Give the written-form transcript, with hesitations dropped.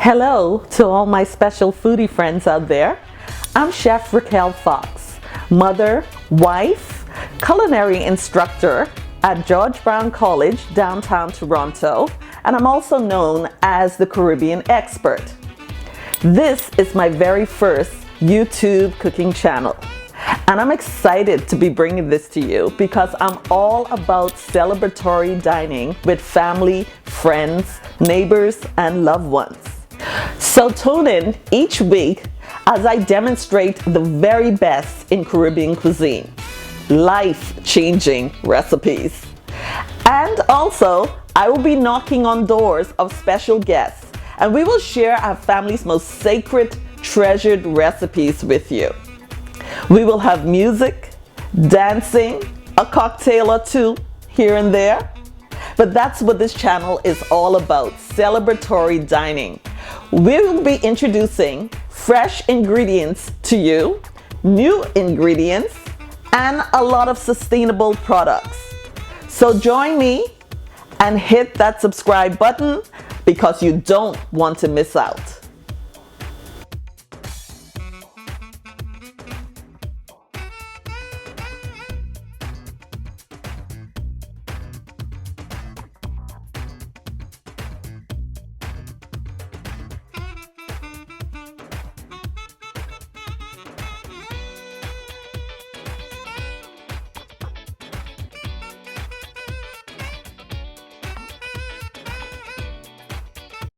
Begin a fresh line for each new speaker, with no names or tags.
Hello to all my special foodie friends out there. I'm Chef Raquel Fox, mother, wife, culinary instructor at George Brown College, downtown Toronto, and I'm also known as the Caribbean expert. This is my very first YouTube cooking channel, and I'm excited to be bringing this to you because I'm all about celebratory dining with family, friends, neighbors, and loved ones. So tune in each week as I demonstrate the very best in Caribbean cuisine, life-changing recipes. And also, I will be knocking on doors of special guests, and we will share our family's most sacred, treasured recipes with you. We will have music, dancing, a cocktail or two here and there. But that's what this channel is all about, celebratory dining. We will be introducing fresh ingredients to you, new ingredients, and a lot of sustainable products. So join me and hit that subscribe button because you don't want to miss out.